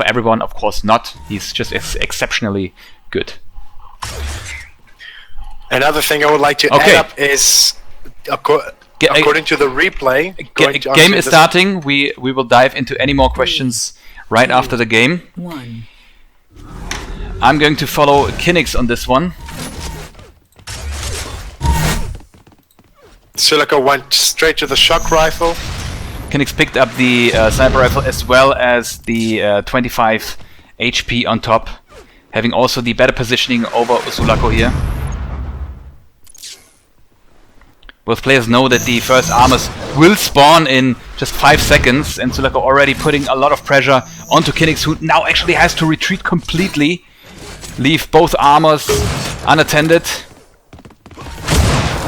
everyone, of course not. He's just exceptionally good. Another thing I would like to add up is, according to the replay, game is starting. We will dive into any more questions right after the game. I'm going to follow kiNEX on this one. Sulaco went straight to the shock rifle. kiNEX picked up the sniper rifle as well as the 25 HP on top, having also the better positioning over Sulaco here. Both players know that the first armors will spawn in just 5 seconds, and Sulaco already putting a lot of pressure onto kiNEX, who now actually has to retreat completely, leave both armors unattended.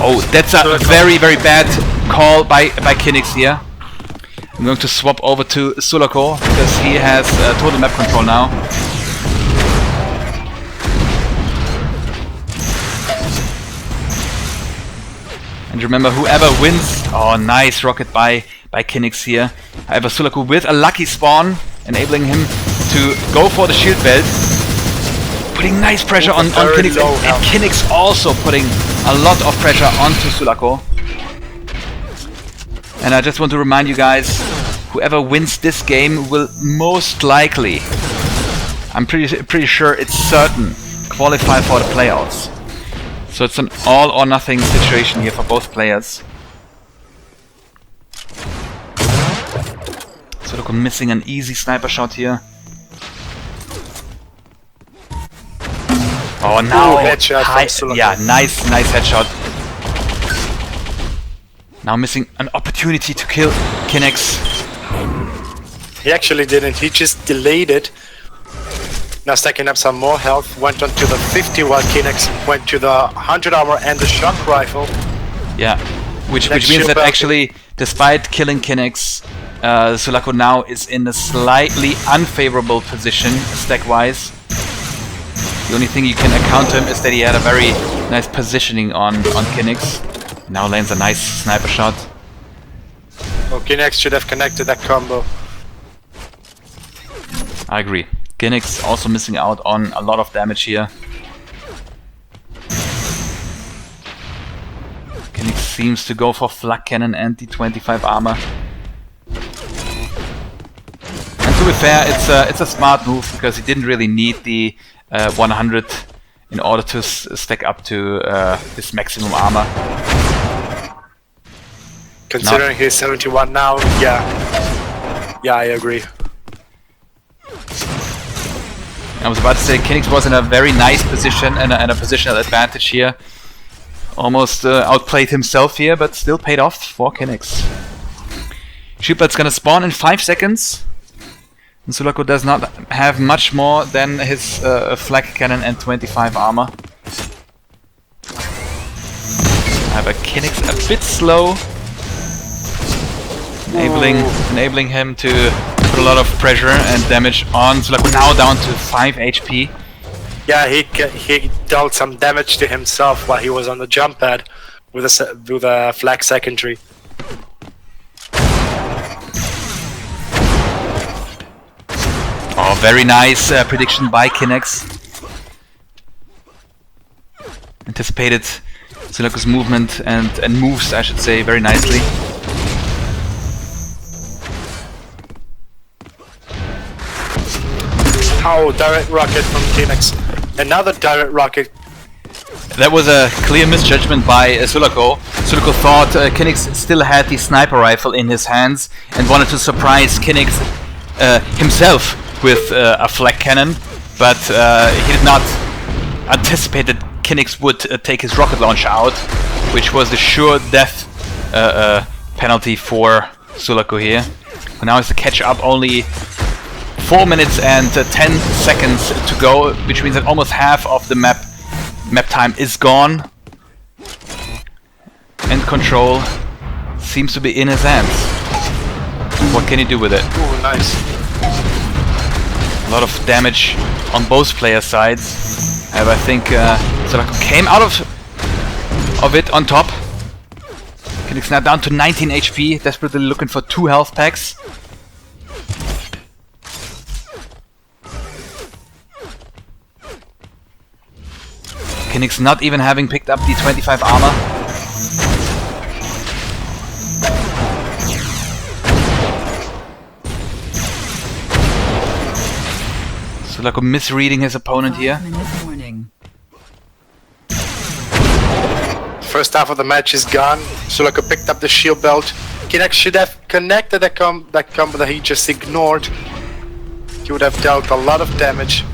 Oh, that's a very, very bad call by kiNEX here. I'm going to swap over to Sulaco because he has total map control now. And remember, whoever wins... Oh, nice rocket by kiNEX here. However, Sulaco with a lucky spawn, enabling him to go for the shield belt. Putting nice pressure on kiNEX, and kiNEX also putting a lot of pressure onto Sulaco. And I just want to remind you guys, whoever wins this game will most likely, I'm pretty sure it's certain, qualify for the playoffs. So it's an all or nothing situation here for both players. Sulaco missing an easy sniper shot here. Oh, now headshot. Yeah, nice headshot. Now missing an opportunity to kill kiNEX. He actually didn't. He just delayed it. Now stacking up some more health. Went on to the 50 while kiNEX went to the 100 armor and the shock rifle. Yeah, which means that actually, despite killing kiNEX, Sulaco now is in a slightly unfavorable position stack-wise. The only thing you can account to him is that he had a very nice positioning on kiNEX. Now lands a nice sniper shot. Oh, kiNEX should have connected that combo. I agree. kiNEX also missing out on a lot of damage here. kiNEX seems to go for flak cannon and the 25 armor. And to be fair, it's a smart move because he didn't really need the 100 in order to stack up to his maximum armor. Considering he's 71 now, yeah, I agree. I was about to say kiNEX was in a very nice position and a positional advantage here. Almost outplayed himself here, but still paid off for kiNEX. Shootbelt's gonna spawn in 5 seconds. And Sulaco does not have much more than his flak cannon and 25 armor. However, kiNEX a bit slow, enabling him to put a lot of pressure and damage on Sulaco, now down to 5 HP. Yeah, he dealt some damage to himself while he was on the jump pad with a flak secondary. Oh, very nice prediction by kiNEX. Anticipated Sulaco's movement and moves, I should say, very nicely. Oh, direct rocket from kiNEX. Another direct rocket. That was a clear misjudgment by Sulaco. Sulaco thought kiNEX still had the sniper rifle in his hands and wanted to surprise kiNEX himself with a flak cannon, but he did not anticipate that kiNEX would take his rocket launcher out, which was the sure death penalty for Sulaco here. But now it's a catch up, only 4 minutes and 10 seconds to go, which means that almost half of the map time is gone. And control seems to be in his hands. What can he do with it? Ooh, nice. A lot of damage on both player sides. However, I think Sulaco came out of it on top. kiNEX now down to 19 HP, desperately looking for 2 health packs. kiNEX not even having picked up the 25 armor. Sulaco misreading his opponent here. First half of the match is gone. Sulaco picked up the shield belt. kiNEX should have connected that combo that he just ignored. He would have dealt a lot of damage.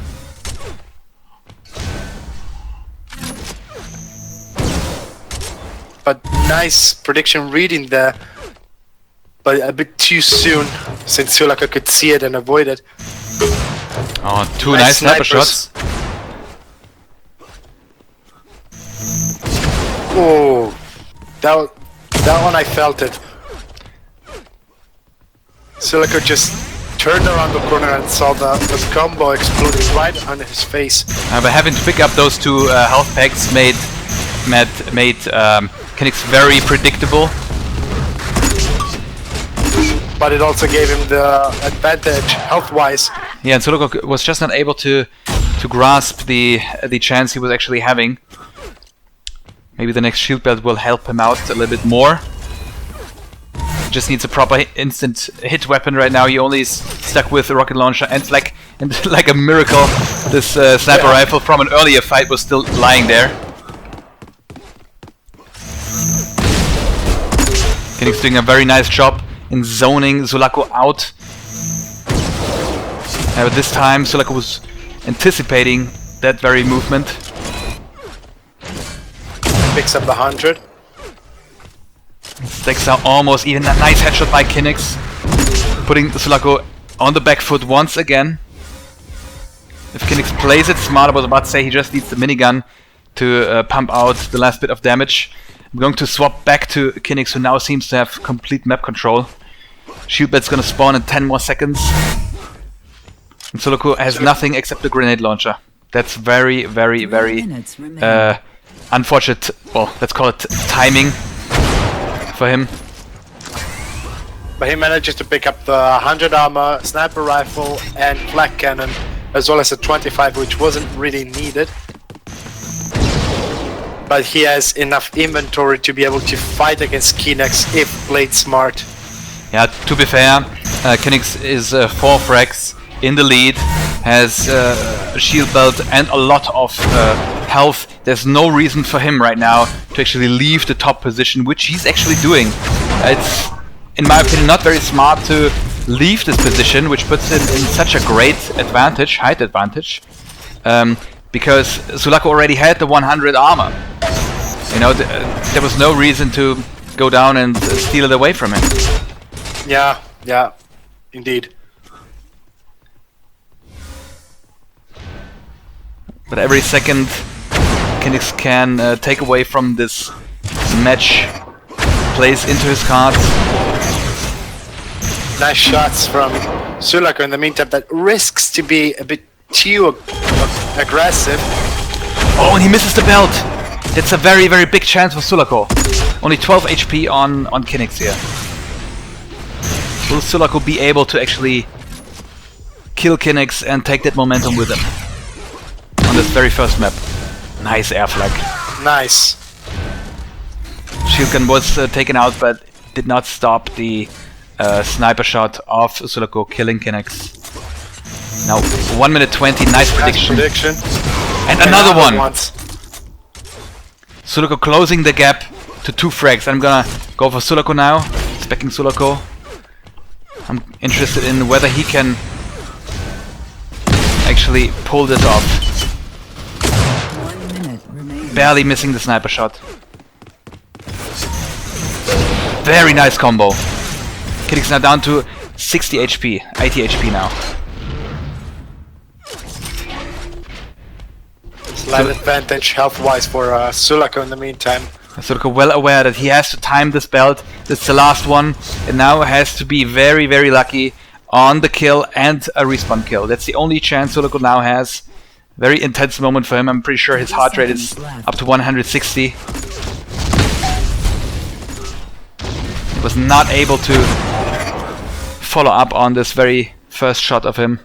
But nice prediction reading there. But a bit too soon, since Sulaco could see it and avoid it. Oh, two nice sniper shots. Oh, that one I felt it. Sulaco just turned around the corner and saw the combo exploding right on his face. But having to pick up those two health packs made kiNEX very predictable. But it also gave him the advantage health-wise. Yeah, and Sulaco was just not able to grasp the chance he was actually having. Maybe the next shield belt will help him out a little bit more. Just needs a proper instant hit weapon right now. He only is stuck with a rocket launcher, and like a miracle, this sniper rifle from an earlier fight was still lying there. kiNEX doing a very nice job in zoning Sulaco out. But this time Sulaco was anticipating that very movement. Picks up the 100. Stakes are almost even. A nice headshot by kiNEX, putting Sulaco on the back foot once again. If kiNEX plays it smart, I was about to say he just needs the minigun to pump out the last bit of damage. I'm going to swap back to kiNEX, who now seems to have complete map control. Shield belt's gonna spawn in 10 more seconds. And Sulaco has nothing except the grenade launcher. That's very, very, very unfortunate, well, let's call it timing for him. But he manages to pick up the 100 armor, sniper rifle and flak cannon, as well as a 25, which wasn't really needed. But he has enough inventory to be able to fight against kiNEX if played smart. Yeah, to be fair, kiNEX is 4 frags in the lead, has a shield belt and a lot of health. There's no reason for him right now to actually leave the top position, which he's actually doing. It's, in my opinion, not very smart to leave this position, which puts him in such a great advantage, height advantage, because Sulaco already had the 100 armor. You know, there was no reason to go down and steal it away from him. Yeah, yeah, indeed. But every second kiNEX can take away from this match plays into his cards. Nice shots from Sulaco in the meantime, that risks to be a bit too aggressive. Oh, and he misses the belt! That's a very, very big chance for Sulaco. Only 12 HP on kiNEX here. Will Sulaco be able to actually kill kiNEX and take that momentum with him on this very first map? Nice air flag. Nice. Shield gun was taken out, but did not stop the sniper shot of Sulaco killing kiNEX. Now 1 minute 20, nice prediction. And another one! Sulaco closing the gap to 2 frags. I'm gonna go for Sulaco now, specking Sulaco. I'm interested in whether he can actually pull this off. 1 minute remaining. Barely missing the sniper shot. Very nice combo. kiNEX now down to 60 HP, 80 HP now. Slight advantage health-wise for Sulaco in the meantime. Sulaco well aware that he has to time this belt. This is the last one, and now has to be very, very lucky on the kill and a respawn kill. That's the only chance Sulaco now has. Very intense moment for him. I'm pretty sure his heart rate is up to 160. He was not able to follow up on this very first shot of him.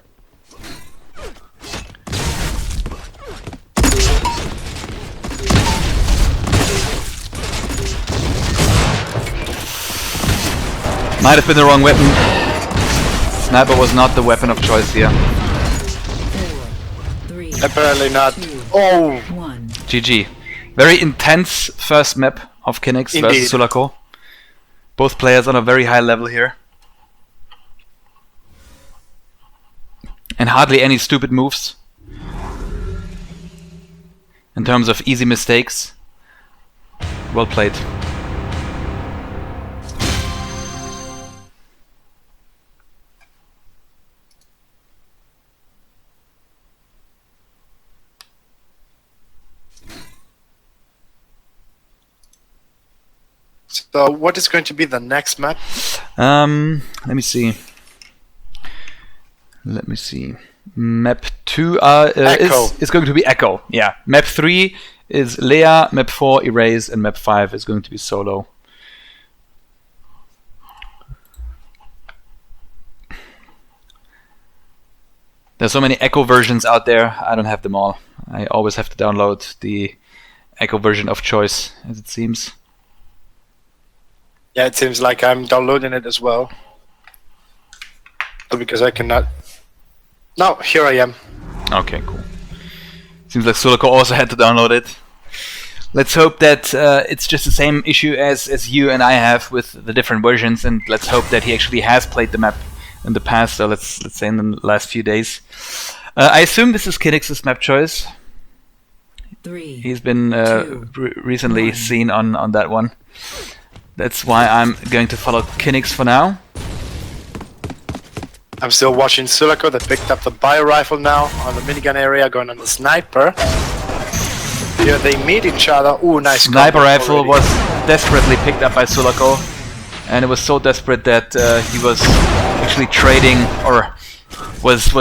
Might have been the wrong weapon. Sniper was not the weapon of choice here. 4, 3, Apparently not. 2, Oh, 1. GG. Very intense first map of kiNEX Indeed. versus Sulaco. Both players on a very high level here. And hardly any stupid moves. In terms of easy mistakes. Well played. so what is going to be the next map? Let me see. Let me see. Map 2 Echo. is going to be Echo. Yeah. Map 3 is Leia, map 4 Erase, and map 5 is going to be Solo. There's so many Echo versions out there, I don't have them all. I always have to download the Echo version of choice, as it seems. Yeah, it seems like I'm downloading it as well. Because I cannot... No, here I am. Okay, cool. Seems like Sulaco also had to download it. Let's hope that it's just the same issue as you and I have with the different versions, and let's hope that he actually has played the map in the past, so let's say in the last few days. I assume this is kiNEX's map choice. 3. He's been 2, recently 1. seen on that one. That's why I'm going to follow kiNEX for now. I'm still watching Sulaco that picked up the bio rifle now on the minigun area, going on the sniper. Here they meet each other. Ooh, nice Sniper combo rifle already. was desperately picked up by Sulaco, and it was so desperate that he was actually trading, or was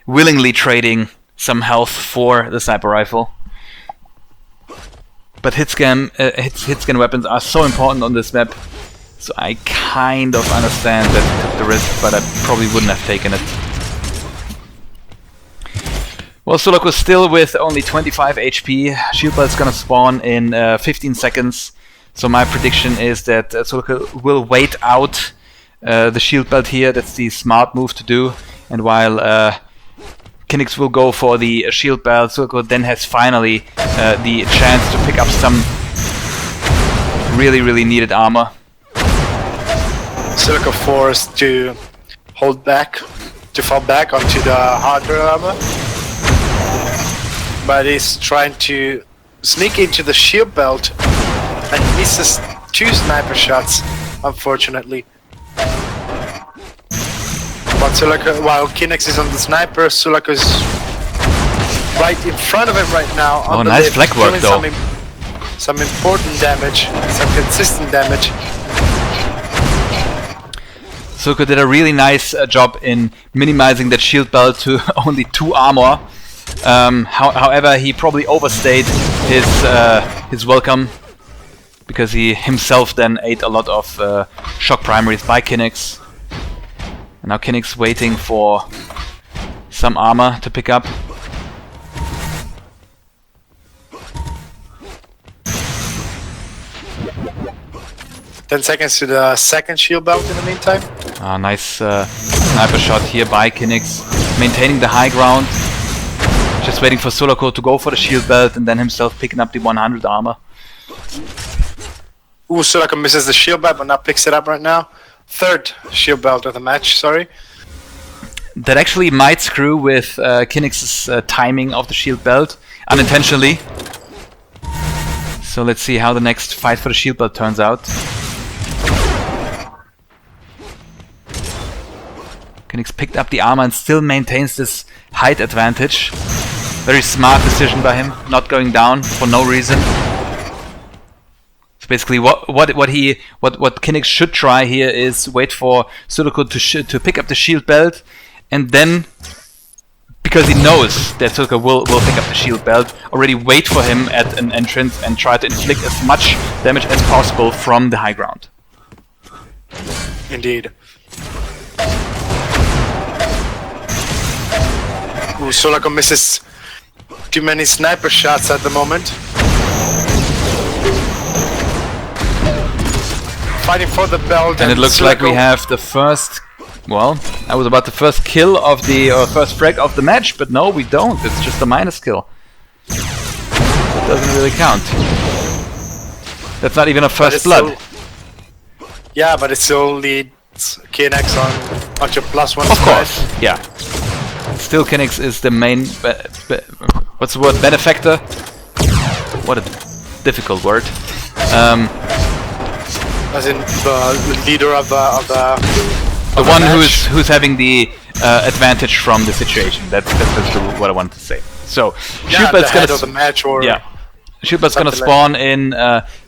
willingly trading some health for the sniper rifle. But hit scan weapons are so important on this map, so I kind of understand that he took the risk, but I probably wouldn't have taken it. Well, Sulaco still with only 25 HP. Shield Belt's gonna spawn in 15 seconds, so my prediction is that Sulaco will wait out the Shield Belt here. That's the smart move to do, and while kiNEX will go for the Shield Belt, Sulaco then has finally the chance to pick up some really needed armor. Sulaco forced to hold back, to fall back onto the hardware armor. But he's trying to sneak into the shield belt and misses 2 sniper shots, unfortunately. But Sulaco, while kiNEX is on the sniper, Sulaco is right in front of him right now. Oh, on the nice lift, flag work doing though. some important damage, some consistent damage. Sulaco did a really nice job in minimizing that shield belt to only 2 armor. However, he probably overstayed his welcome, because he himself then ate a lot of shock primaries by kiNEX. And now kiNEX waiting for some armor to pick up. Ten seconds to the second shield belt in the meantime. Nice sniper shot here by kiNEX, maintaining the high ground. Just waiting for Sulaco to go for the shield belt and then himself picking up the 100 armor. Ooh, Sulaco misses the shield belt, but now picks it up right now. Third shield belt of the match, sorry. That actually might screw with kiNEX's timing of the shield belt, unintentionally. So let's see how the next fight for the shield belt turns out. kiNEX picked up the armor and still maintains this height advantage. Very smart decision by him, not going down for no reason. So basically, what kiNEX should try here is wait for Sulaco to pick up the shield belt, and then, because he knows that Sulaco will pick up the shield belt, already wait for him at an entrance and try to inflict as much damage as possible from the high ground. Indeed. Ooh, Sulaco misses too many sniper shots at the moment. fighting for the belt. And it looks like we have the first... Well, that was about the first kill of the... or first frag of the match, but no, we don't. It's just a minus kill. It doesn't really count. That's not even a first blood. Yeah, but it still leads kiNEX on your +1 Of course, yeah. Still kiNEX is the main... what's the word? Benefactor? What a difficult word. As in the leader of the one who's having the advantage from the situation. That's what I wanted to say. So, yeah, the head of the match, or Shieldbell's gonna spawn in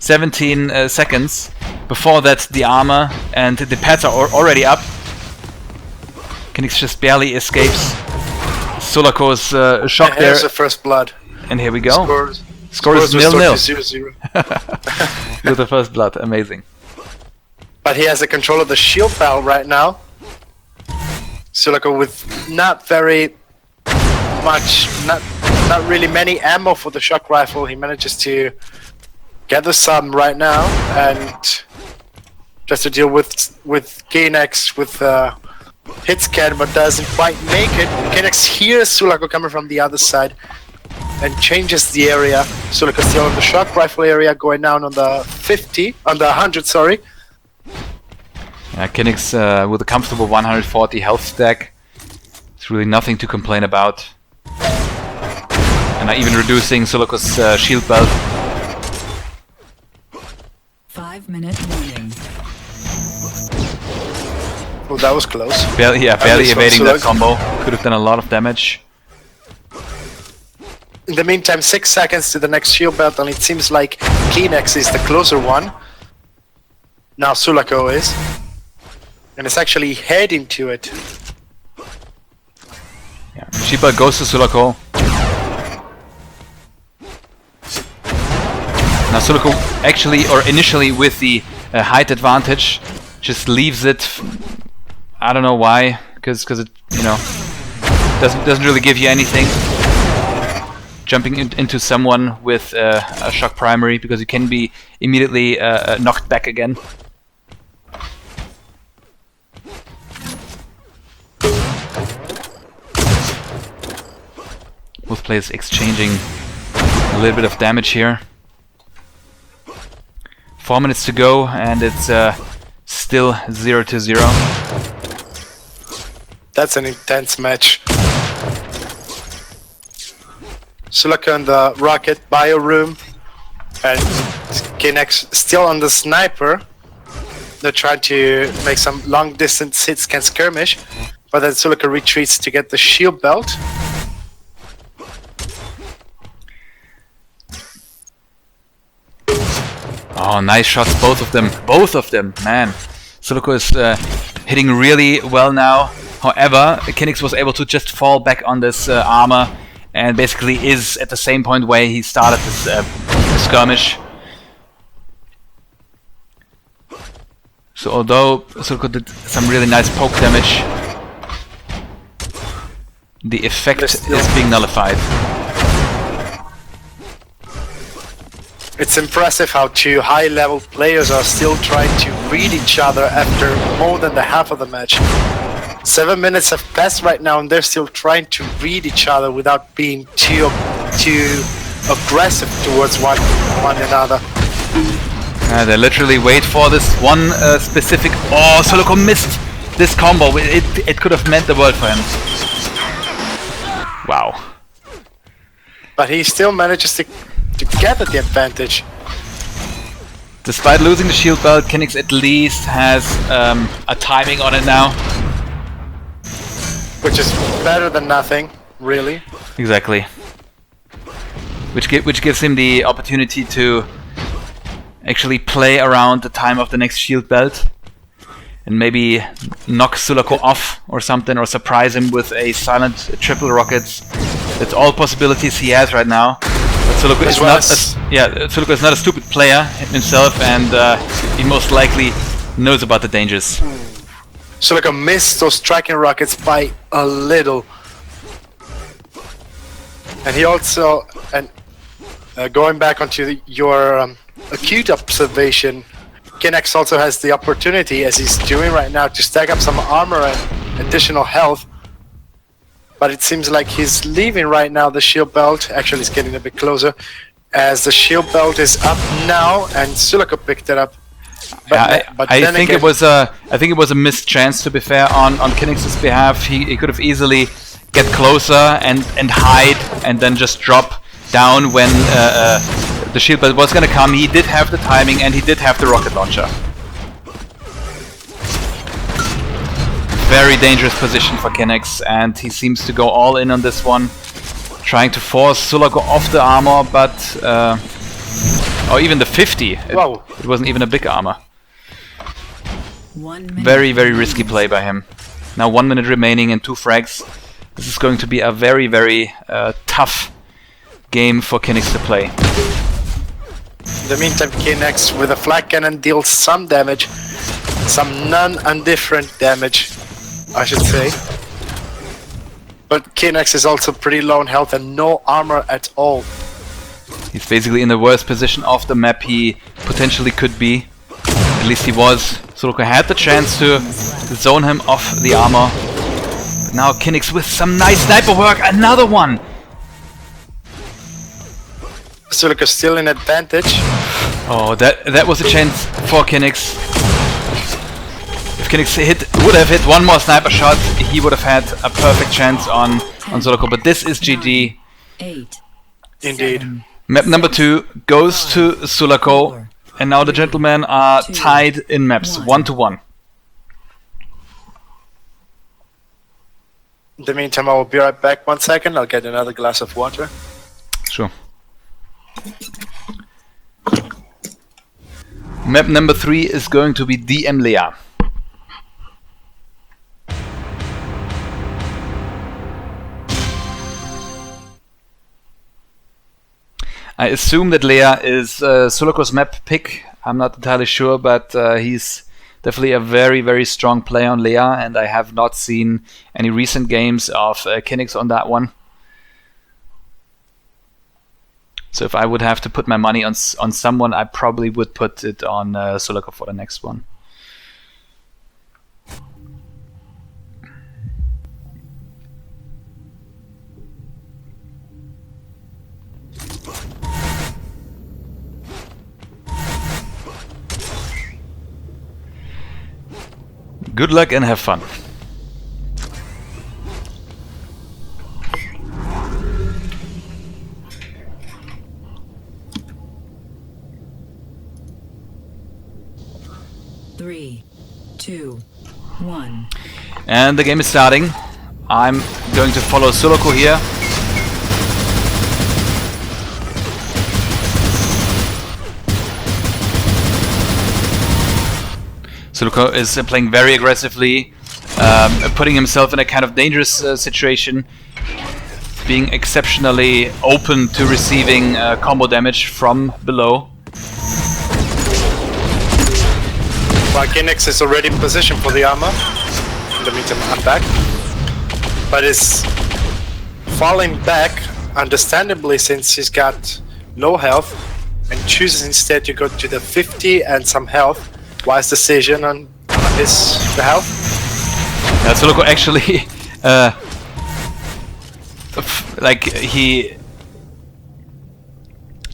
17 seconds. Before that, the armor and the pads are already up. kiNEX just barely escapes. Sulaco's shock there. Here's the first blood. And here we go. Score is 0-0. With the first blood, amazing. But he has the control of the shield bell right now. Sulaco with not very much, not really many ammo for the shock rifle. He manages to gather some right now, and just to deal with kiNEX with hit scan, but doesn't quite make it. kiNEX hears Sulaco coming from the other side and changes the area. Sulaco still on the shock rifle area, going down on the 100, sorry. Yeah, kiNEX with a comfortable 140 health stack. It's really nothing to complain about. And not even reducing Sulaco's shield belt. 5-minute warning. Oh, that was close. Barely evading that combo. Could have done a lot of damage. In the meantime, 6 seconds to the next shield belt, and it seems like kiNEX is the closer one. Now Sulaco is. And it's actually heading to it. Yeah, shield belt goes to Sulaco. Now Sulaco actually, or initially with the height advantage, just leaves it. I don't know why, because it, you know, doesn't really give you anything. Jumping into someone with a shock primary, because you can be immediately knocked back again. Both players exchanging a little bit of damage here. 4 minutes to go, and it's still 0-0. That's an intense match. Sulaco in the rocket bio room, and kiNEX still on the sniper. They're trying to make some long distance hit scan skirmish, but then Sulaco retreats to get the shield belt. Oh, nice shots, both of them. Both of them, man. Sulaco is hitting really well now. However, kiNEX was able to just fall back on this armor, and basically is at the same point where he started this skirmish. So although Sulaco did some really nice poke damage, the effect is being nullified. It's impressive how two high-level players are still trying to read each other after more than the half of the match. 7 minutes have passed right now, and they're still trying to read each other without being too aggressive towards one another. They literally wait for this one specific... Oh, Sulaco missed this combo. It could have meant the world for him. Wow. But he still manages to get the advantage. Despite losing the shield belt, kiNEX at least has a timing on it now. Which is better than nothing, really. Exactly. Which gives him the opportunity to actually play around the time of the next shield belt and maybe knock Sulaco off or something, or surprise him with a silent triple rockets. That's all possibilities he has right now. But Sulaco is not a stupid player himself, and he most likely knows about the dangers. Sulaco missed those tracking rockets by a little. And he also, going back onto your acute observation, kiNEX also has the opportunity, as he's doing right now, to stack up some armor and additional health. But it seems like he's leaving right now the shield belt. Actually, he's getting a bit closer, as the shield belt is up now, and Sulaco picked it up. But I think it was a missed chance, to be fair, on kiNEX's behalf. He could have easily get closer and hide, and then just drop down when the shield belt was gonna come. He did have the timing, and he did have the rocket launcher. Very dangerous position for kiNEX, and he seems to go all in on this one, trying to force Sulaco off the armor, but or even the 50. It wasn't even a big armor. Very, very risky play by him. Now 1 minute remaining and 2 frags. This is going to be a very, very tough game for kiNEX to play. In the meantime, kiNEX with a flag cannon deals some damage, some non-indifferent damage, I should say. But kiNEX is also pretty low in health and no armor at all. He's basically in the worst position of the map he potentially could be. At least he was. Sulaco had the chance to zone him off the armor. But now kiNEX with some nice sniper work. Another one! Sulaco still in advantage. Oh, that was a chance for kiNEX. If kiNEX would have hit one more sniper shot, he would have had a perfect chance on Sulaco. But this is GG. 8. Indeed. Map number 2 goes to Sulaco, and now the gentlemen are tied in maps, 1-1. In the meantime, I will be right back. 1 second, I'll get another glass of water. Sure. Map number 3 is going to be DM Lea. I assume that Lea is Sulaco's map pick. I'm not entirely sure, but he's definitely a very, very strong player on Lea, and I have not seen any recent games of kiNEX on that one. So if I would have to put my money on someone, I probably would put it on Sulaco for the next one. Good luck and have fun. Three, 2, 1. And the game is starting. I'm going to follow Sulaco here. Sulaco is playing very aggressively, putting himself in a kind of dangerous situation, being exceptionally open to receiving combo damage from below. Well, kiNEX is already in position for the armor. In the meantime, I'm back. But is falling back, understandably, since he's got low health, and chooses instead to go to the 50 and some health. Wise decision on his behalf. Sulaco actually, like he,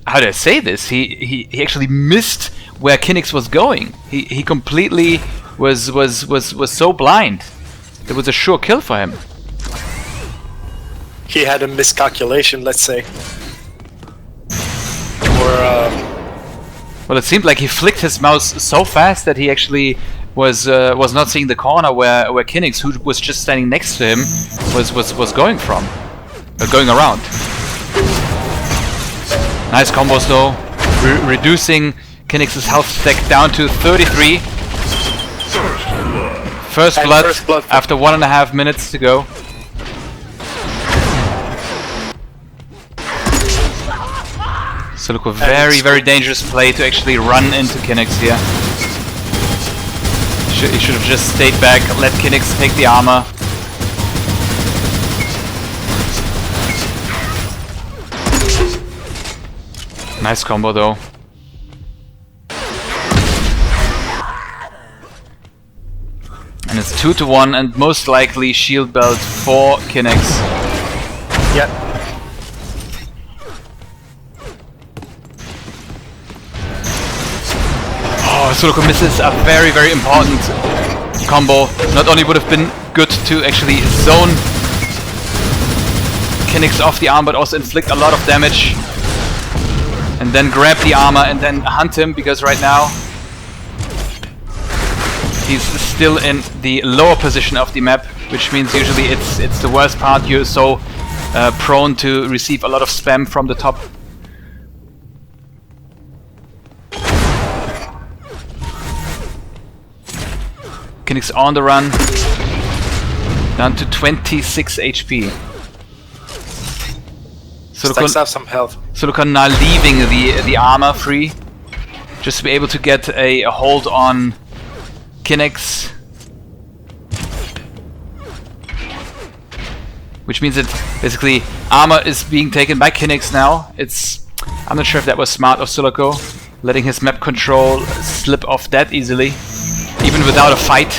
how do I say this? He actually missed where kiNEX was going. He completely was so blind. It was a sure kill for him. He had a miscalculation, let's say. Or well, it seemed like he flicked his mouse so fast that he actually was not seeing the corner where kiNEX, who was just standing next to him, was going from, going around. Nice combos though, reducing kiNEX's health stack down to 33. First blood after 1.5 minutes to go. Sulaco, very, very dangerous play to actually run into kiNEX here. He should have just stayed back, let kiNEX take the armor. Nice combo though. it's 2-1 and most likely shield belt for kiNEX. Yep. Oh, Sulaco misses a very, very important combo. Not only would have been good to actually zone kiNEX off the arm, but also inflict a lot of damage. And then grab the armor and then hunt him, because right now he's still in the lower position of the map, which means usually it's the worst part. You're so prone to receive a lot of spam from the top. kiNEX on the run, down to 26 HP. Stacks up some health. Sulaco now leaving the armor free, just to be able to get a hold on kiNEX. Which means that basically armor is being taken by kiNEX now. I'm not sure if that was smart of Sulaco, letting his map control slip off that easily, even without a fight.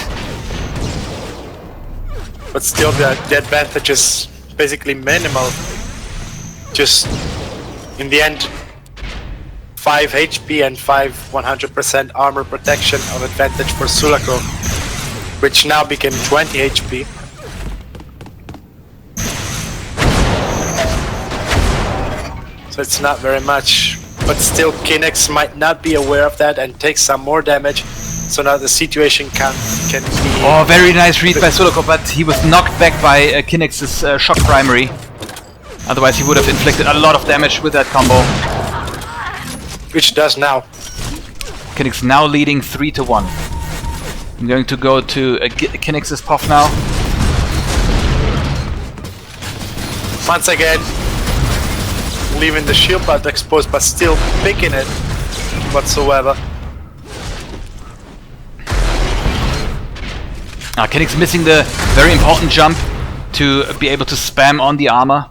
But still, the advantage is basically minimal. Just in the end, 5 HP and 100% armor protection of advantage for Sulaco, which now became 20 HP. So it's not very much, but still kiNEX might not be aware of that and take some more damage. So now the situation can be... Oh, very nice read by Sulaco, but he was knocked back by kiNEX's shock primary. Otherwise he would have inflicted a lot of damage with that combo. Which does now. kiNEX now leading 3-1. I'm going to go to kiNEX's POF now. Once again, leaving the shield belt exposed, but still picking it whatsoever. kiNEX missing the very important jump to be able to spam on the armor.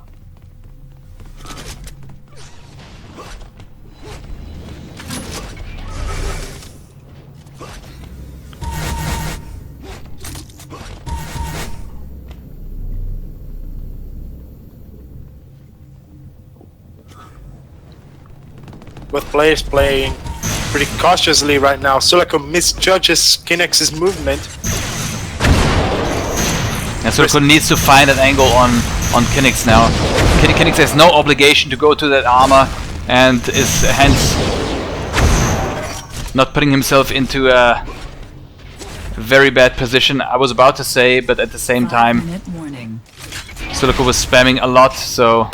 With players playing pretty cautiously right now, Sulaco misjudges kiNEX's movement. And Sulaco needs to find an angle on kiNEX now. kiNEX has no obligation to go to that armor and is hence not putting himself into a very bad position, I was about to say, but at the same time Sulaco was spamming a lot, so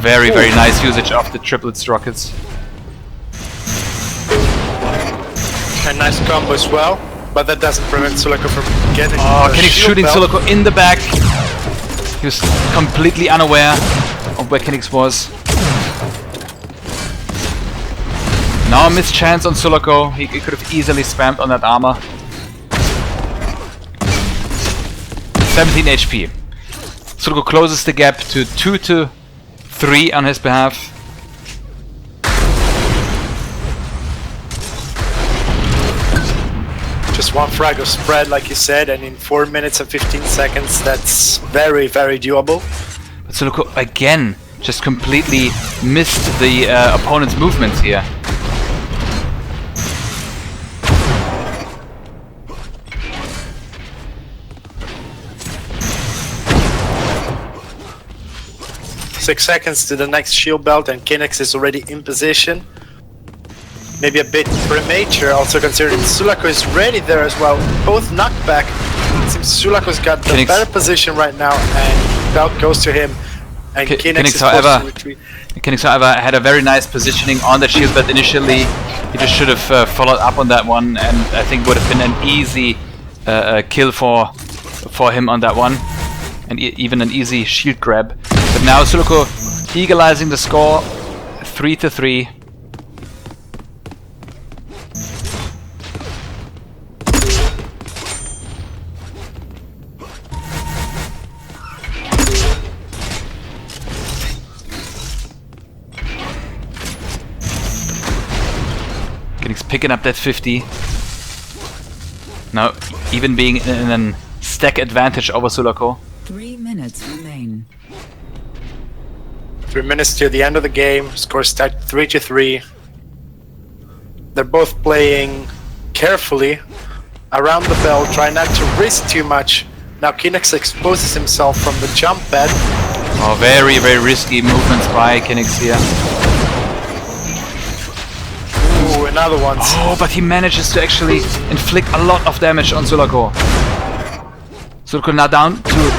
very, very nice usage of the triplets rockets. A nice combo as well, but that doesn't prevent Sulaco from getting kiNEX shooting Sulaco in the back. He was completely unaware of where kiNEX was. Now a missed chance on Sulaco. He could have easily spammed on that armor. 17 HP. Sulaco closes the gap to 2-3 on his behalf. Just one frag of spread, like you said, and in 4 minutes and 15 seconds, that's very, very doable. But Sulaco again just completely missed the opponent's movements here. Six seconds to the next shield belt, and kiNEX is already in position. Maybe a bit premature, also considering Sulaco is ready there as well. Both knockback. It seems Sulaco's got the better position right now, and belt goes to him. And kiNEX is forced to retreat. kiNEX, however, had a very nice positioning on the shield, but initially he just should have followed up on that one, and I think would have been an easy kill for him on that one, and even an easy shield grab. But now Sulaco equalizing the score, 3-3. kiNEX picking up that 50. Now even being in a stack advantage over Sulaco. 3 minutes remain. 3 minutes to the end of the game. Score start 3-3. They're both playing carefully around the bell, try not to risk too much. Now kiNEX exposes himself from the jump pad. Oh, very, very risky movements by kiNEX here. Ooh, another one. Oh, but he manages to actually inflict a lot of damage on Sulaco. Sulaco now down to...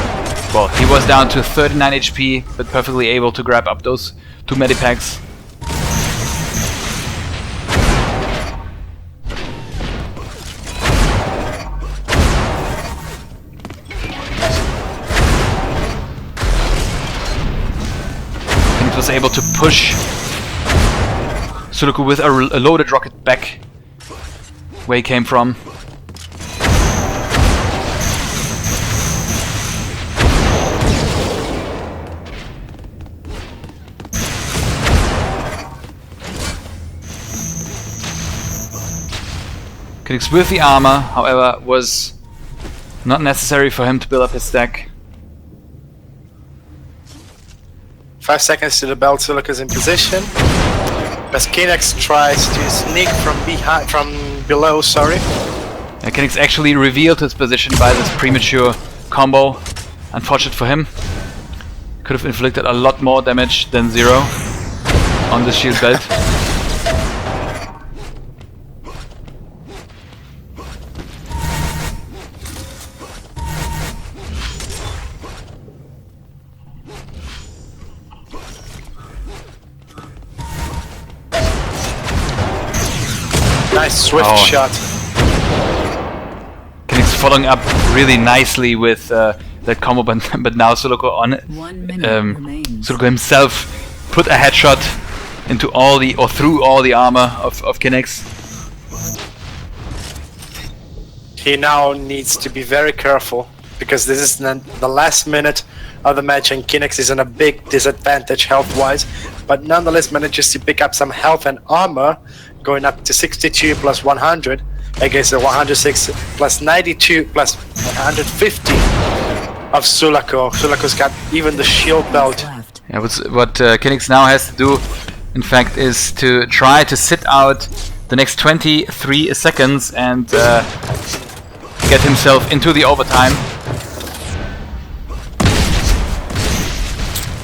Well, he was down to 39 HP, but perfectly able to grab up those 2 medipacks. Was able to push Sulaco with a loaded rocket back where he came from. kiNEX with the armor, however, was not necessary for him to build up his stack. 5 seconds to the bell. Sulaco's in position. As kiNEX tries to sneak from below, sorry. kiNEX actually revealed his position by this premature combo. Unfortunate for him. Could have inflicted a lot more damage than 0 on the shield belt. Nice swift shot. kiNEX following up really nicely with that combo, but now Sulaco on it. 1 minute remains. Sulaco himself put a headshot into all the, or through all the armor of kiNEX. He now needs to be very careful because this is the last minute of the match and kiNEX is in a big disadvantage health-wise, but nonetheless manages to pick up some health and armor, going up to 62 plus 100 against the 106 plus 92 plus 150 of Sulaco. Sulaco's got even the shield belt. Yeah, what kiNEX now has to do, in fact, is to try to sit out the next 23 seconds and get himself into the overtime.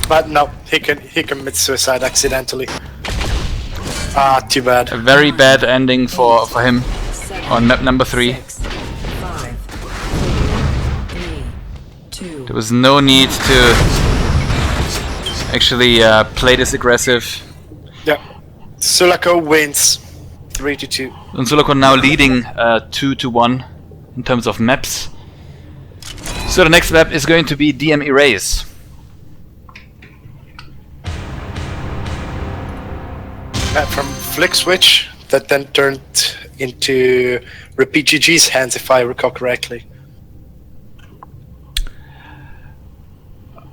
But no, he commits suicide accidentally. Ah, too bad. A very bad ending for him on map number 3. 6, 5, 3, 2. There was no need to actually play this aggressive. Yeah. Sulaco wins 3-2. And Sulaco now leading 2-1 in terms of maps. So the next map is going to be DM Erase. From Flick Switch that then turned into RepeatGG's hands, if I recall correctly.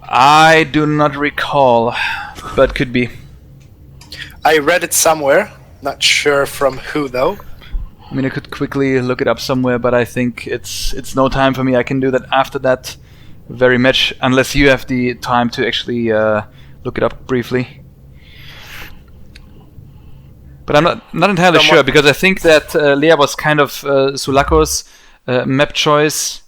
I do not recall, but could be. I read it somewhere, not sure from who though. I mean, I could quickly look it up somewhere, but I think it's no time for me. I can do that after that very match, unless you have the time to actually look it up briefly. But I'm not entirely sure, because I think that Lea was kind of Sulaco's map choice,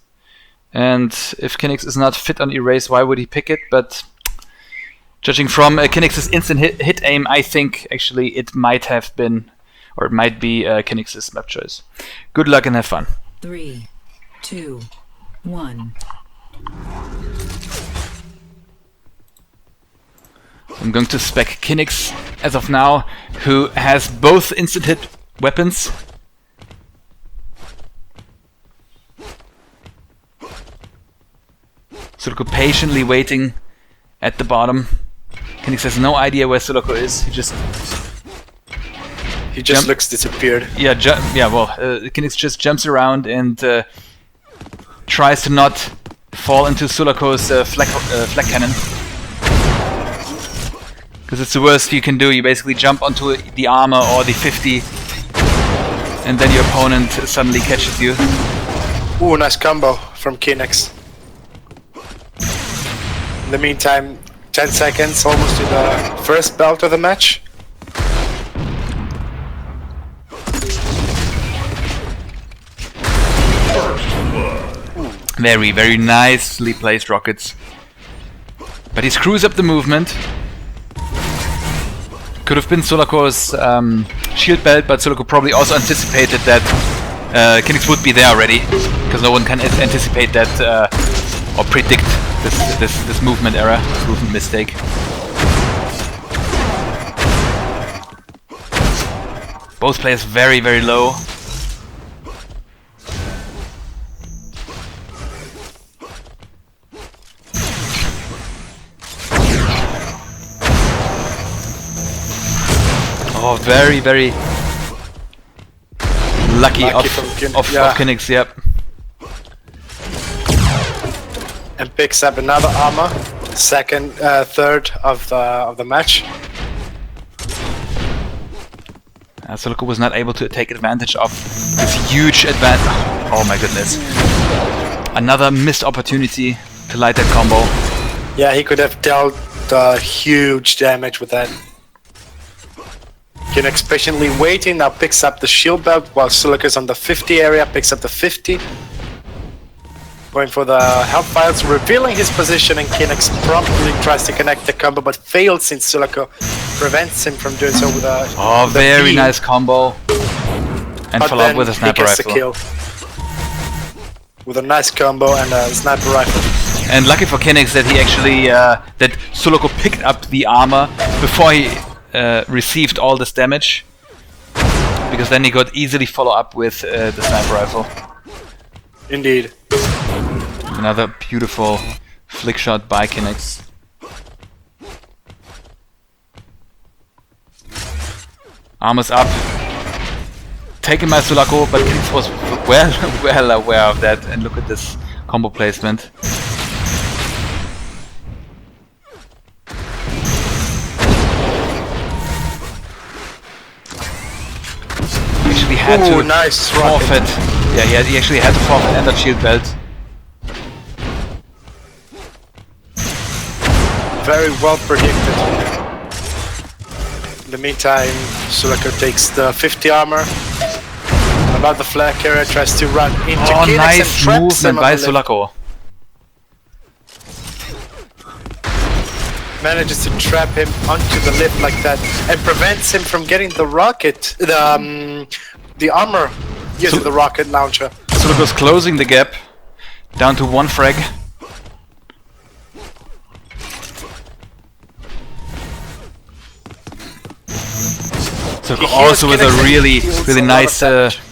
and if kiNEX is not fit on Erase, why would he pick it? But judging from kiNEX's instant hit aim, I think actually it might have been, or it might be kiNEX's map choice. Good luck and have fun. 3, 2, 1. I'm going to spec kiNEX as of now, who has both instant hit weapons. Sulaco patiently waiting at the bottom. kiNEX has no idea where Sulaco is. He just looks disappeared. Yeah, kiNEX just jumps around and tries to not fall into Sulaco's flak cannon. Because it's the worst you can do. You basically jump onto the armor or the 50, and then your opponent suddenly catches you. Ooh, nice combo from kiNEX. In the meantime, 10 seconds almost to the first belt of the match. Very, very nicely placed rockets. But he screws up the movement. Could have been Sulaco's shield belt, but Sulaco probably also anticipated that kiNEX would be there already, because no one can anticipate that or predict this movement error, this movement mistake. Both players very, very low. Oh, very, very lucky of kiNEX, yep. And picks up another armor, third of the match. Sulaco was not able to take advantage of this huge advantage. Oh my goodness! Another missed opportunity to light that combo. Yeah, he could have dealt huge damage with that. kiNEX patiently waiting, now picks up the shield belt while Sulaco's on the 50 area, picks up the 50. Going for the health files, revealing his position, and kiNEX promptly tries to connect the combo but fails since Sulaco prevents him from doing so with a... Oh, very nice combo. And follow up with a sniper rifle. Kill with a nice combo and a sniper rifle. And lucky for kiNEX that he actually, that Sulaco picked up the armor before he received all this damage, because then he got easily follow up with the sniper rifle. Indeed. Another beautiful flick shot by kiNEX. Armor's up. Taken by Sulaco, but kiNEX was well aware of that, and look at this combo placement. He had to nice forfeit. Yeah, he actually had to forfeit and that shield belt. Very well predicted. In the meantime, Sulaco takes the 50 armor. About the flag carrier, tries to run into kiNEX nice and traps him movement by Sulaco. Manages to trap him onto the lip like that and prevents him from getting the rocket, the armor using the rocket launcher. Sulaco's closing the gap down to one frag. Sulaco also with a really nice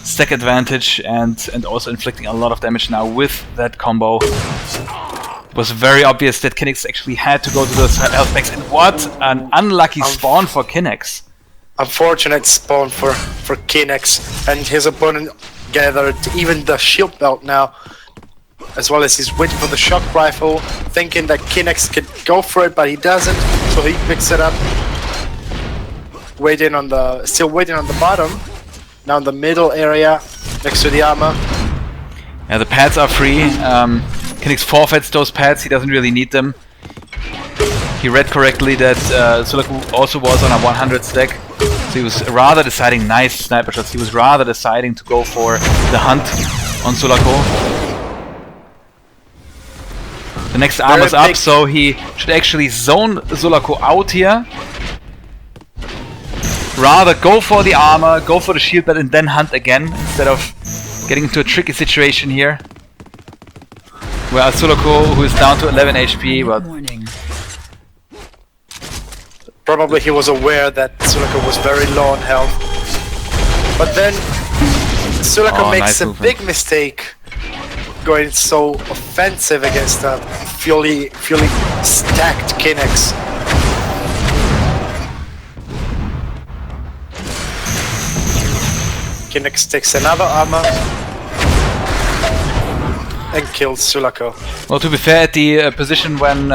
stack advantage and also inflicting a lot of damage now with that combo. It was very obvious that kiNEX actually had to go to those health packs, and what an unlucky spawn for kiNEX. Unfortunate spawn for kiNEX, and his opponent gathered even the shield belt now, as well as he's waiting for the shock rifle, thinking that kiNEX could go for it, but he doesn't, so he picks it up. Still waiting on the bottom, now in the middle area, next to the armor. Yeah, the pads are free. kiNEX forfeits those pads, he doesn't really need them. He read correctly that Sulaco also was on a 100 stack, so he was rather deciding, nice sniper shots, he was rather deciding to go for the hunt on Sulaco. The next armor's up, so he should actually zone Sulaco out here. Rather go for the armor, go for the shield belt, and then hunt again, instead of getting into a tricky situation here. Where Sulaco, who is down to 11 HP, well, probably he was aware that Sulaco was very low on health. But then Sulaco makes a big mistake going so offensive against a fully stacked kiNEX. kiNEX takes another armor and kills Sulaco. Well, to be fair, at the position when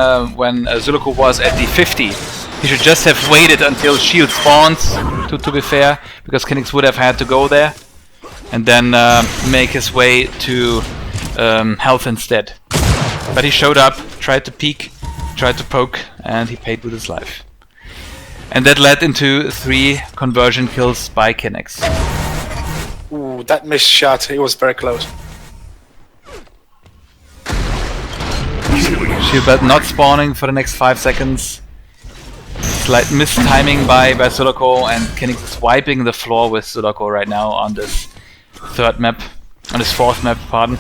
Sulaco was at the 50, he should just have waited until shield spawns, to be fair, because kiNEX would have had to go there and then make his way to health instead. But he showed up, tried to peek, tried to poke, and he paid with his life. And that led into 3 conversion kills by kiNEX. Ooh, that missed shot. It was very close. Shield belt not spawning for the next 5 seconds. Slight mistiming by Sulaco, and kiNEX is wiping the floor with Sulaco right now on this 4th map, pardon.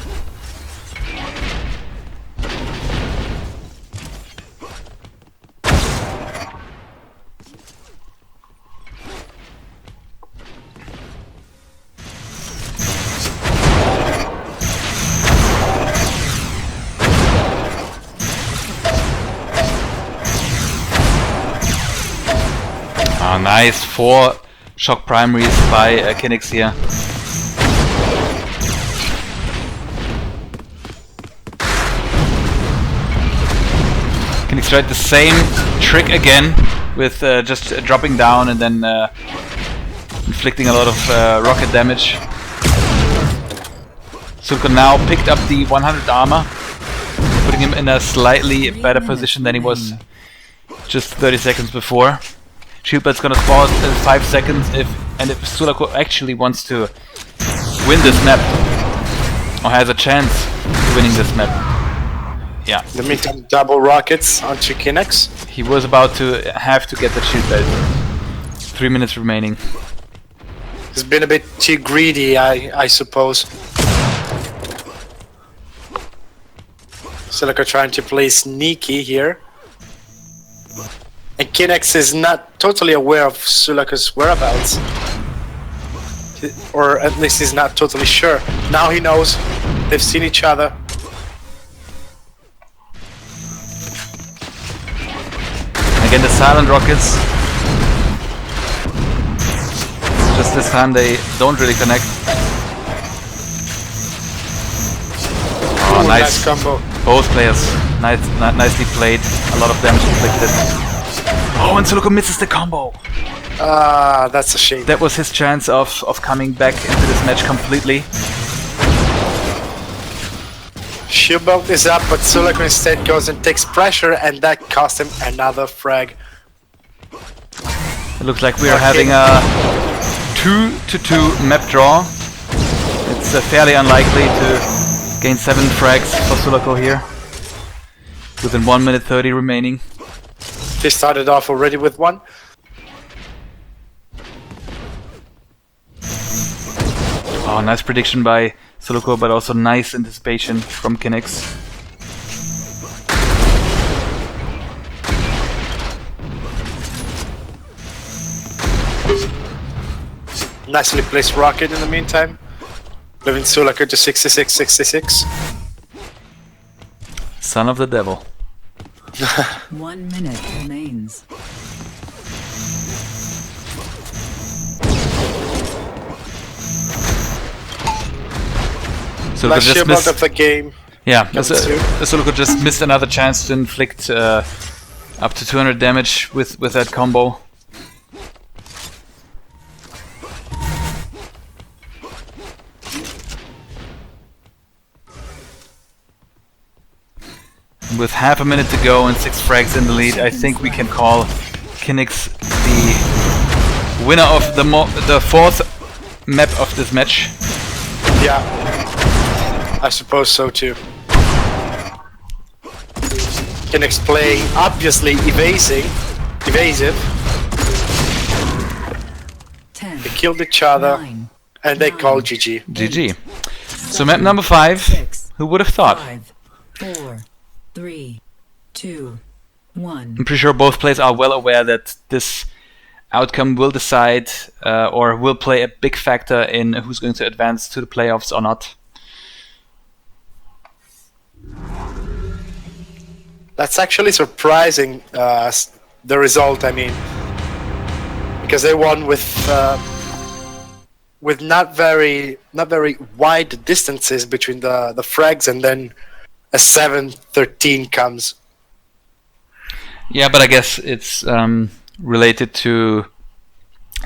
Oh, nice, 4 shock primaries by kiNEX here. kiNEX tried the same trick again with just dropping down and then inflicting a lot of rocket damage. Sulaco now picked up the 100 armor, putting him in a slightly better position than he was just 30 seconds before. Shield belt's gonna spawn in 5 seconds if Sulaco actually wants to win this map, or has a chance of winning this map. Yeah. In the meantime, double rockets onto kiNEX. He was about to have to get the shield belt. 3 minutes remaining. He's been a bit too greedy, I suppose. Sulaco trying to play sneaky here. And kiNEX is not totally aware of Sulaco's whereabouts. Or at least he's not totally sure. Now he knows. They've seen each other. Again, the silent rockets. Just this time they don't really connect. Oh, Ooh, nice combo. Both players nicely played. A lot of damage inflicted. Oh, and Sulaco misses the combo. Ah, that's a shame. That was his chance of coming back into this match completely. Shield belt is up, but Sulaco instead goes and takes pressure, and that cost him another frag. It looks like we are having a 2-2 map draw. It's fairly unlikely to gain 7 frags for Sulaco here, within 1 minute 30 remaining. They started off already with 1. Oh, nice prediction by Sulaco, but also nice anticipation from kiNEX. Nicely placed rocket in the meantime. Leaving Sulaco to 66-66. Son of the devil. 1 minute remains. Sulaco Last just shield missed. belt of the game. Yeah, Comes through. Sulaco just missed another chance to inflict up to 200 damage with that combo. With half a minute to go and 6 frags in the lead, I think we can call kiNEX the winner of the 4th map of this match. Yeah, I suppose so too. kiNEX playing obviously evasive. 10, They killed each other, 9, and they call GG. GG. So map number 5, 6, who would have thought? 5, 4, 3, 2, 1. I'm pretty sure both players are well aware that this outcome will decide or will play a big factor in who's going to advance to the playoffs or not. That's actually surprising, the result, I mean. Because they won with not very wide distances between the frags, and then a 7-13 comes. Yeah, but I guess it's related to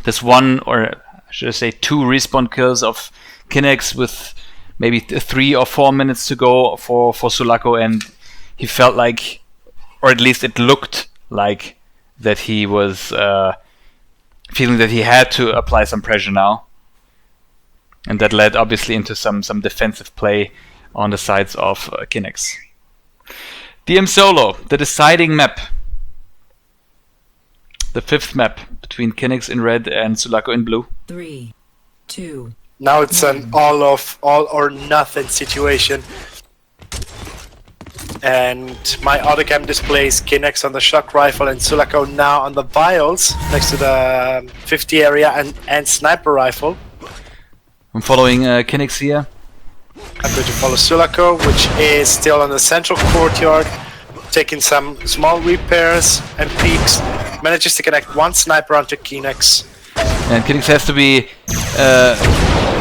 this one, or should I say 2 respawn kills of kiNEX with maybe 3 or 4 minutes to go for Sulaco, and he felt like, or at least it looked like, that he was feeling that he had to apply some pressure now. And that led obviously into some defensive play on the sides of kiNEX. DM Solo, the deciding map. The 5th map between kiNEX in red and Sulaco in blue. 3, 2. Now it's an all or nothing situation. And my autocam displays kiNEX on the shock rifle and Sulaco now on the vials next to the 50 area and sniper rifle. I'm following kiNEX here. I'm going to follow Sulaco, which is still on the central courtyard, taking some small repairs and peeks. Manages to connect one sniper onto kiNEX. And kiNEX has to be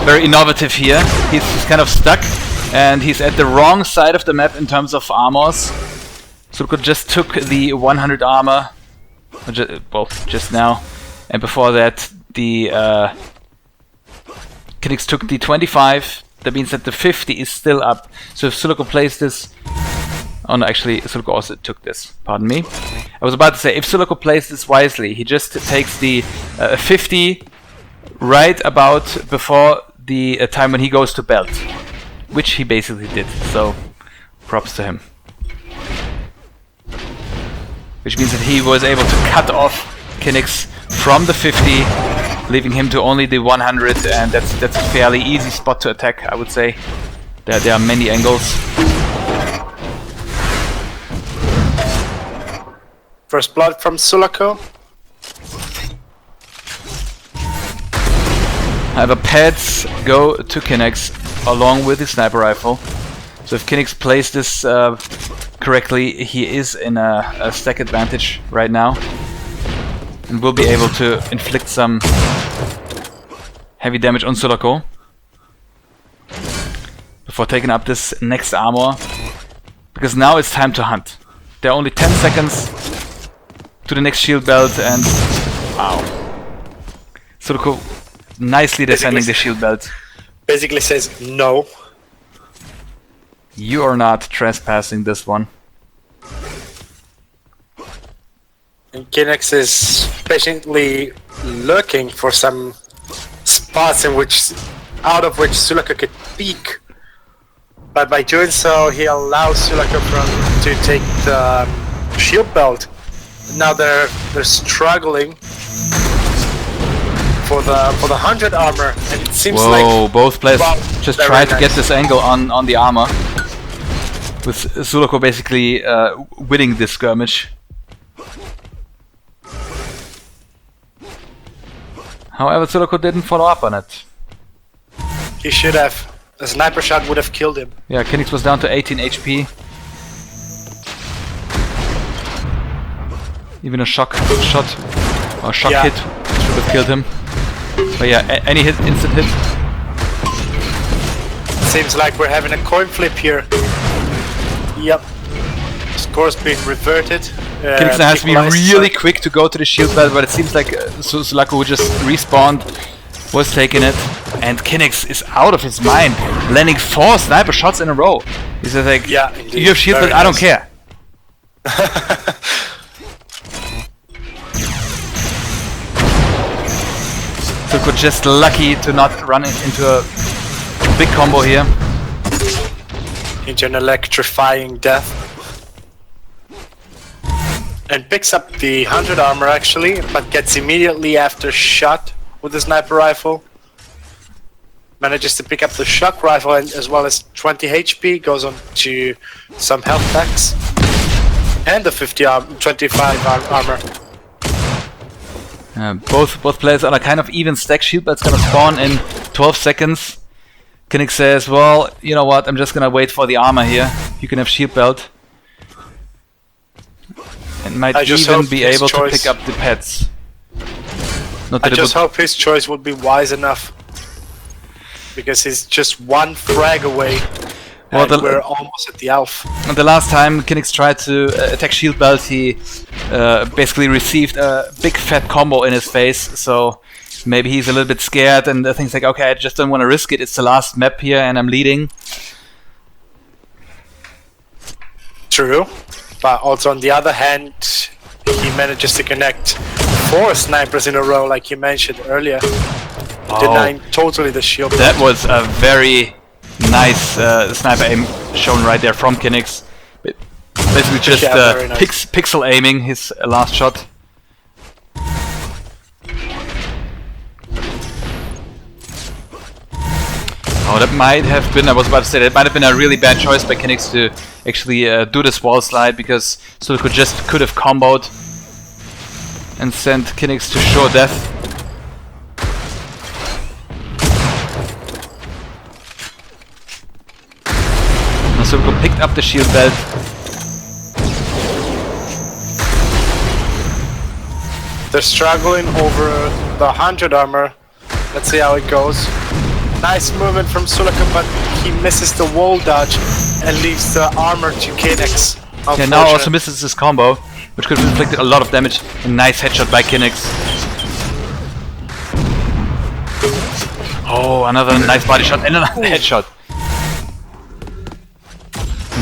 very innovative here. He's kind of stuck, and he's at the wrong side of the map in terms of armors. Sulaco just took the 100 armor, well, just now, and before that the kiNEX took the 25. That means that the 50 is still up. So if Sulaco plays this... Oh no, actually Sulaco also took this, pardon me. I was about to say, if Sulaco plays this wisely, he just takes the 50 right about before the time when he goes to belt. Which he basically did, so props to him. Which means that he was able to cut off kiNEX from the 50, leaving him to only the 100, and that's a fairly easy spot to attack, I would say. There are many angles. First blood from Sulaco. However, pads go to kiNEX along with the sniper rifle. So if kiNEX plays this correctly, he is in a stack advantage right now, and will be able to inflict some heavy damage on Sulaco before taking up this next armor, because now it's time to hunt. There are only 10 seconds to the next shield belt, and wow, Sulaco nicely defending the shield belt. Basically says no. You are not trespassing this one. And kiNEX is patiently looking for some spots out of which Sulaco could peek. But by doing so, he allows Sulaco to take the shield belt. Now they're struggling for the 100 armor, and it seems like both players just try to get this angle on the armor, with Sulaco basically winning this skirmish. However, Sulaco didn't follow up on it. He should have. A sniper shot would have killed him. Yeah, kiNEX was down to 18 HP. Even a shock shot or shock hit should have killed him. But yeah, any hit, instant hit. Seems like we're having a coin flip here. Yep. Score's being reverted. kiNEX has to be really quick to go to the shield belt, but it seems like Sulaco, who just respawned, was taking it. And kiNEX is out of his mind, landing 4 sniper shots in a row. He's just like, yeah, indeed. You have shield belt, I don't care. Sulaco just lucky to not run into a big combo here. Into an electrifying death. And picks up the 100 armor actually, but gets immediately after shot with the sniper rifle. Manages to pick up the shock rifle and as well as 20 HP, goes on to some health packs. And the 25 armor. Both players on a kind of even stack. Shield belt's gonna spawn in 12 seconds. kiNEX says, well, you know what, I'm just gonna wait for the armor here. You can have shield belt. And might even be able to pick up the pets. I just hope his choice would be wise enough. Because he's just one frag away. Well, and we're almost at the Alf. And the last time kiNEX tried to attack shield belt, he basically received a big fat combo in his face. So So maybe he's a little bit scared and thinks like, okay, I just don't want to risk it. It's the last map here and I'm leading. True. But also on the other hand, he manages to connect 4 snipers in a row, like you mentioned earlier. Denying totally the shield. That was a very nice sniper aim shown right there from kiNEX. Basically just very nice. pixel aiming his last shot. Oh, that might have been, I was about to say, that might have been a really bad choice by kiNEX to actually do this wall slide, because Sulaco just could have comboed and sent kiNEX to sure death. And Sulaco picked up the shield belt. They're struggling over the 100 armor. Let's see how it goes. Nice movement from Sulaco, but he misses the wall dodge and leaves the armor to kiNEX. Yeah, now also misses his combo, which could have inflicted a lot of damage. A nice headshot by kiNEX. Oh, another nice body shot and another headshot.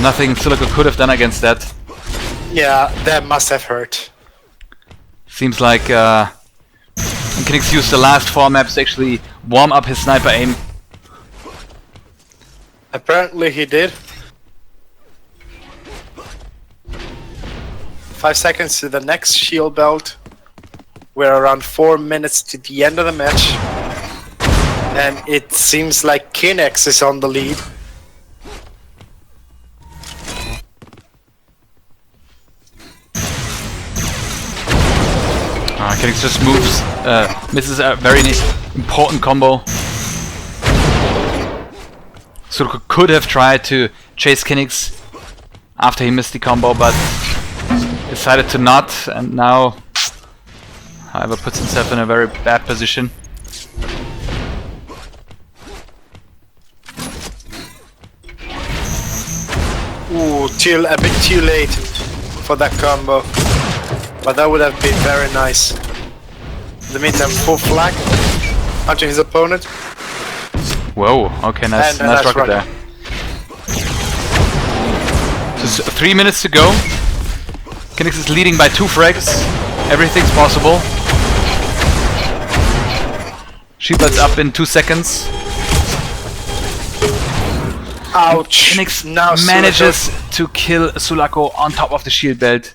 Nothing Sulaco could have done against that. Yeah, that must have hurt. Seems like kiNEX used the last 4 maps to actually warm up his sniper aim. Apparently he did. 5 seconds to the next shield belt. We're around 4 minutes to the end of the match. And it seems like kiNEX is on the lead. kiNEX just moves, misses a very important combo. Sulaco could have tried to chase kiNEX after he missed the combo, but decided to not, and now, however, puts himself in a very bad position. Ooh, a bit too late for that combo. But that would have been very nice. In the meantime, full flag, punching his opponent. Whoa, okay, nice rocket there. Just 3 minutes to go. kiNEX is leading by 2 frags. Everything's possible. Shield belt's up in 2 seconds. Ouch! kiNEX now manages to kill Sulaco on top of the shield belt.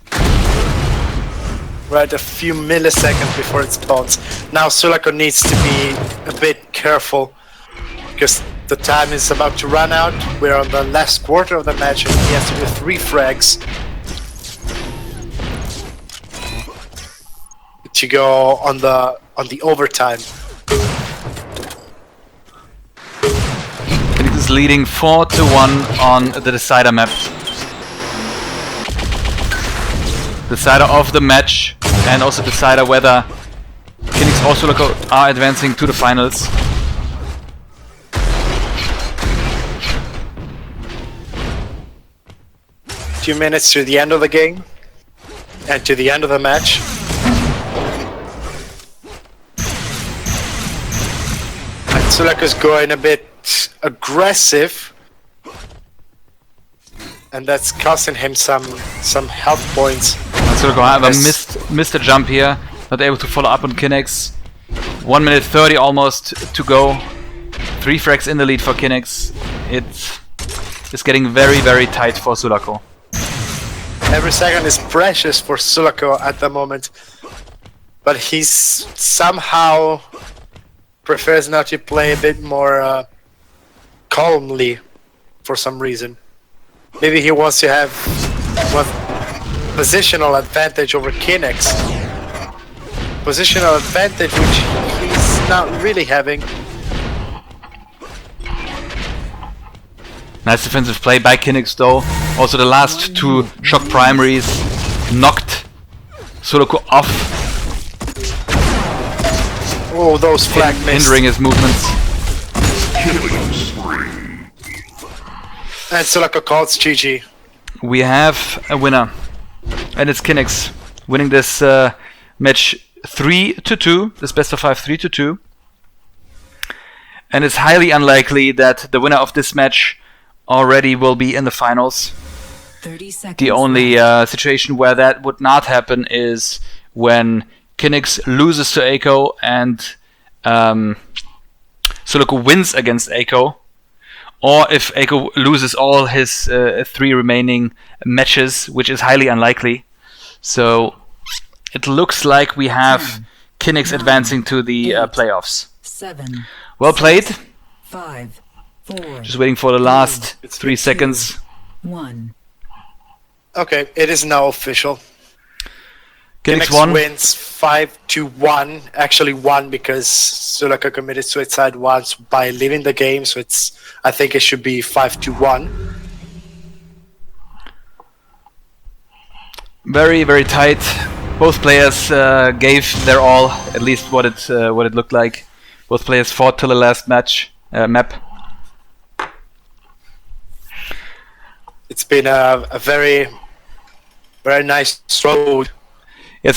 Right, a few milliseconds before it spawns. Now Sulaco needs to be a bit careful, because the time is about to run out. We're on the last quarter of the match and he has to do 3 frags to go on the overtime. kiNEX is leading 4-1 on the decider map. Decider of the match, and also decider whether kiNEX or Sulaco are advancing to the finals. Few minutes to the end of the game and to the end of the match. And Sulaco's going a bit aggressive, and that's costing him some health points. Sulaco, however, missed a jump here, not able to follow up on kiNEX. 1 minute 30 almost to go. 3 frags in the lead for kiNEX. It's getting very, very tight for Sulaco. Every second is precious for Sulaco at the moment, but he's somehow prefers now to play a bit more calmly for some reason. Maybe he wants to have positional advantage over kiNEX. Positional advantage which he's not really having. Nice defensive play by kiNEX though. Also the last 2 shock primaries knocked Sulaco off. Oh, those flag missed. Hindering his movements. And Sulaco calls GG. We have a winner. And it's kiNEX winning this match 3-2. This best of 5 3-2. And it's highly unlikely that the winner of this match already will be in the finals. 30 seconds. The only situation where that would not happen is when kiNEX loses to Echo and Sulaco wins against Echo, or if Echo loses all his 3 remaining matches, which is highly unlikely. So it looks like we have kiNEX advancing to the playoffs. 7. Well played. 5. 4. Just waiting for the last 3 seconds. 1. Okay, it is now official. kiNEX won. Wins 5-1. Actually won because Sulaco committed suicide once by leaving the game, so I think it should be 5-1. Very, very tight. Both players gave their all, at least what it looked like. Both players fought till the last map. It's been a very, very nice road